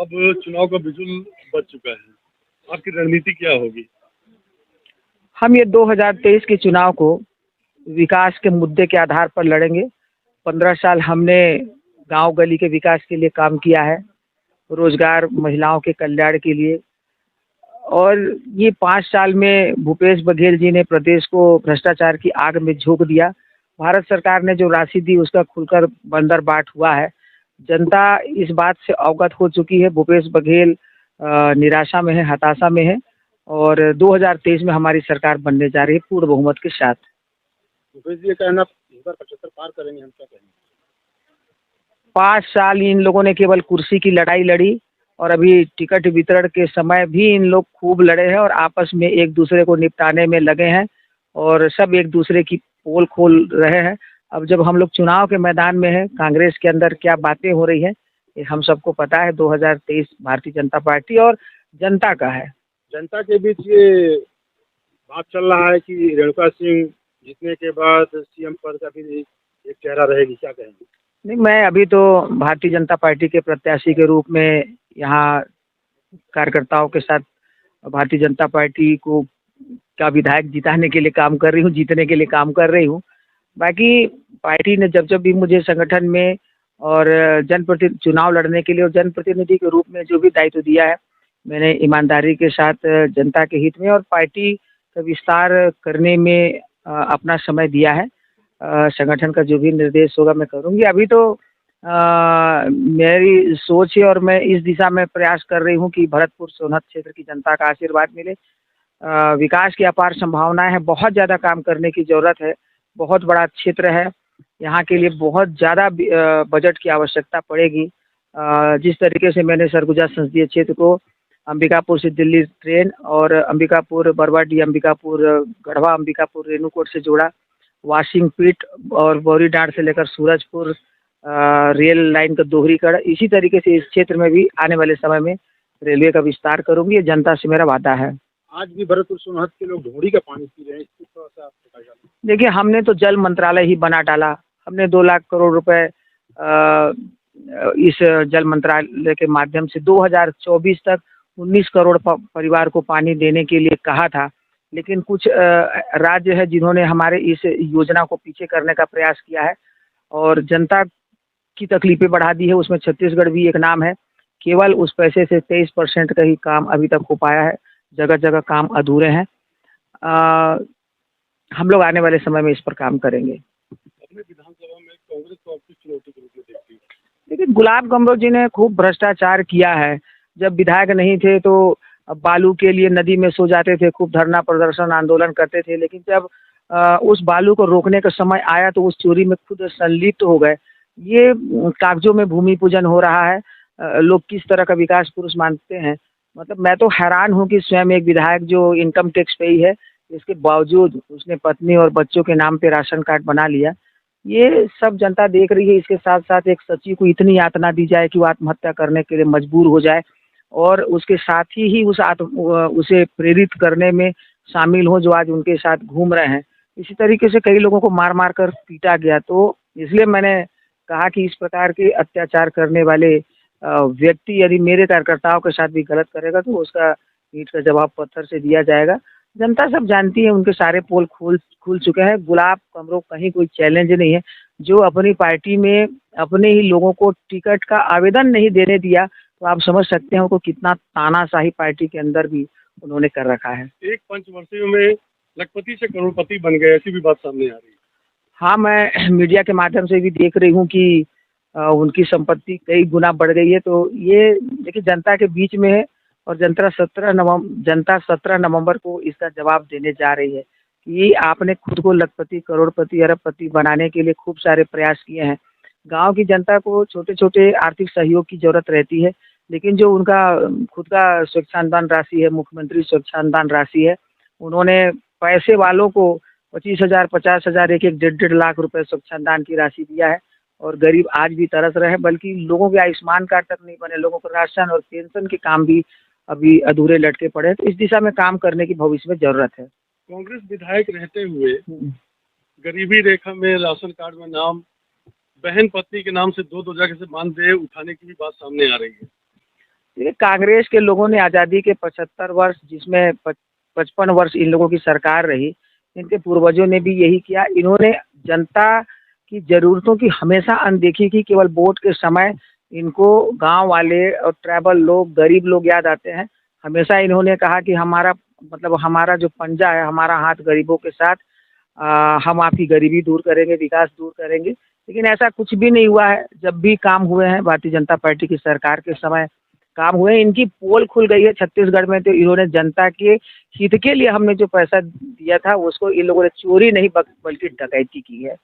अब चुनाव का बिगुल बज चुका है, आपकी रणनीति क्या होगी? हम ये 2023 के चुनाव को विकास के मुद्दे के आधार पर लड़ेंगे। 15 साल हमने गांव गली के विकास के लिए काम किया है, रोजगार, महिलाओं के कल्याण के लिए। और ये 5 साल में भूपेश बघेल जी ने प्रदेश को भ्रष्टाचार की आग में झोंक दिया। भारत सरकार ने जो राशि दी उसका खुलकर बंदरबाट हुआ है। जनता इस बात से अवगत हो चुकी है। भूपेश बघेल निराशा में है, हताशा में है और 2023 में हमारी सरकार बनने जा रही है पूर्ण बहुमत के साथ। भूपेश जी का कहना इस बार 75 पार करेंगे, हम क्या कहेंगे? 5 साल इन लोगों ने केवल कुर्सी की लड़ाई लड़ी और अभी टिकट वितरण के समय भी इन लोग खूब लड़े हैं और आपस में एक दूसरे को निपटाने में लगे हैं और सब एक दूसरे की पोल खोल रहे हैं। अब जब हम लोग चुनाव के मैदान में हैं, कांग्रेस के अंदर क्या बातें हो रही हैं ये हम सबको पता है। 2023 भारतीय जनता पार्टी और जनता का है। जनता के बीच ये बात चल रहा है कि रेणुका सिंह जीतने के बाद सीएम पद का भी एक चेहरा रहेगी, क्या कहेंगे? नहीं, मैं अभी तो भारतीय जनता पार्टी के प्रत्याशी के रूप में यहाँ कार्यकर्ताओं के साथ भारतीय जनता पार्टी को का विधायक जिताने के लिए काम कर रही हूँ, जीतने के लिए काम कर रही हूँ। बाकी पार्टी ने जब जब भी मुझे संगठन में और जनप्रतिनिधि चुनाव लड़ने के लिए और जनप्रतिनिधि के रूप में जो भी दायित्व दिया है, मैंने ईमानदारी के साथ जनता के हित में और पार्टी का विस्तार करने में अपना समय दिया है। संगठन का जो भी निर्देश होगा मैं करूँगी। अभी तो मेरी सोच है और मैं इस दिशा में प्रयास कर रही हूँ कि भरतपुर सोनहत क्षेत्र की जनता का आशीर्वाद मिले। विकास की अपार संभावनाएं हैं, बहुत ज़्यादा काम करने की ज़रूरत है। बहुत बड़ा क्षेत्र है, यहाँ के लिए बहुत ज़्यादा बजट की आवश्यकता पड़ेगी। जिस तरीके से मैंने सरगुजा संसदीय क्षेत्र को अंबिकापुर से दिल्ली ट्रेन और अंबिकापुर बरवाडी, अंबिकापुर गढ़वा, अंबिकापुर रेणुकूट से जोड़ा, वाशिंगपीट और बौरीडांड से लेकर सूरजपुर रेल लाइन का दोहरीकरण, इसी तरीके से इस क्षेत्र में भी आने वाले समय में रेलवे का विस्तार करूँगी। ये जनता से मेरा वादा है। आज भी भरतपुर सोनहत के लोग ढोड़ी का पानी पी रहे हैं, इसको थोड़ा सा आप बताइए। देखिए, हमने तो जल मंत्रालय ही बना डाला। हमने 2 लाख करोड़ रुपए इस जल मंत्रालय के माध्यम से 2024 तक 19 करोड़ परिवार को पानी देने के लिए कहा था। लेकिन कुछ राज्य है जिन्होंने हमारे इस योजना को पीछे करने का प्रयास किया है और जनता की तकलीफें बढ़ा दी है। उसमें छत्तीसगढ़ भी एक नाम है। केवल उस पैसे से 23% का ही काम अभी तक हो पाया है। जगह जगह काम अधूरे हैं। हम लोग आने वाले समय में इस पर काम करेंगे। अपने विधानसभा में कांग्रेस को किस चुनौती के रूप में देखती है? देखिए, गुलाब गमरोह जी ने खूब भ्रष्टाचार किया है। जब विधायक नहीं थे तो बालू के लिए नदी में सो जाते थे, खूब धरना प्रदर्शन आंदोलन करते थे। लेकिन जब उस बालू को रोकने का समय आया तो उस चोरी में खुद संलिप्त हो गए। ये कागजों में भूमि पूजन हो रहा है। लोग किस तरह का विकास पुरुष मानते हैं। मतलब मैं तो हैरान हूँ कि स्वयं एक विधायक जो इनकम टैक्स पेई है, इसके बावजूद उसने पत्नी और बच्चों के नाम पे राशन कार्ड बना लिया। ये सब जनता देख रही है। इसके साथ साथ एक सचिव को इतनी यातना दी जाए कि वो आत्महत्या करने के लिए मजबूर हो जाए और उसके साथ ही उसे प्रेरित करने में शामिल हो जो आज उनके साथ घूम रहे हैं। इसी तरीके से कई लोगों को मार मार कर पीटा गया। तो इसलिए मैंने कहा कि इस प्रकार के अत्याचार करने वाले व्यक्ति यदि मेरे कार्यकर्ताओं के साथ भी गलत करेगा तो उसका ईंट का जवाब पत्थर से दिया जाएगा। जनता सब जानती है, उनके सारे पोल खुल चुके हैं। गुलाब कमरों कहीं कोई चैलेंज नहीं है। जो अपनी पार्टी में अपने ही लोगों को टिकट का आवेदन नहीं देने दिया तो आप समझ सकते हैं उनको कितना तानाशाही पार्टी के अंदर भी उन्होंने कर रखा है। एक पंचवर्षीय में लखपति से करोड़पति बन गए, ऐसी भी बात सामने आ रही है। हाँ, मैं मीडिया के माध्यम से भी देख रही हूँ कि उनकी संपत्ति कई गुना बढ़ गई है। तो ये देखिए जनता के बीच में है और जनता 17 नवंबर को इसका जवाब देने जा रही है कि आपने खुद को लखपति, करोड़पति, अरबपति बनाने के लिए खूब सारे प्रयास किए हैं। गांव की जनता को छोटे छोटे आर्थिक सहयोग की जरूरत रहती है, लेकिन जो उनका खुद का स्वच्छांदान राशि है, मुख्यमंत्री स्वच्छांदान राशि है, उन्होंने पैसे वालों को 25,000, 50,000, एक 1.5 लाख रुपए स्वच्छांदान की राशि दिया है और गरीब आज भी तरस रहे हैं। बल्कि लोगों के आयुष्मान कार्ड तक नहीं बने, लोगों को राशन और पेंशन के काम भी अभी अधूरे लटके पड़े हैं। तो इस दिशा में काम करने की भविष्य में जरूरत है। कांग्रेस विधायक रहते हुए गरीबी रेखा में राशन कार्ड में नाम, बहन पत्नी के नाम से दो जगह से मानदेय उठाने की भी बात सामने आ रही है। देखिए, कांग्रेस के लोगों ने आज़ादी के 75 वर्ष, जिसमें 55 वर्ष इन लोगों की सरकार रही, इनके पूर्वजों ने भी यही किया। इन्होंने जनता की ज़रूरतों की हमेशा अनदेखी की। केवल वोट के समय इनको गांव वाले और ट्राइबल लोग, गरीब लोग याद आते हैं। हमेशा इन्होंने कहा कि हमारा जो पंजा है, हमारा हाथ गरीबों के साथ, हम आपकी गरीबी दूर करेंगे, विकास दूर करेंगे। लेकिन ऐसा कुछ भी नहीं हुआ है। जब भी काम हुए हैं भारतीय जनता पार्टी की सरकार के समय काम हुए, इनकी पोल खुल गई है छत्तीसगढ़ में। तो इन्होंने जनता के हित के लिए हमने जो पैसा दिया था उसको इन लोगों ने चोरी नहीं बल्कि डकैती की है।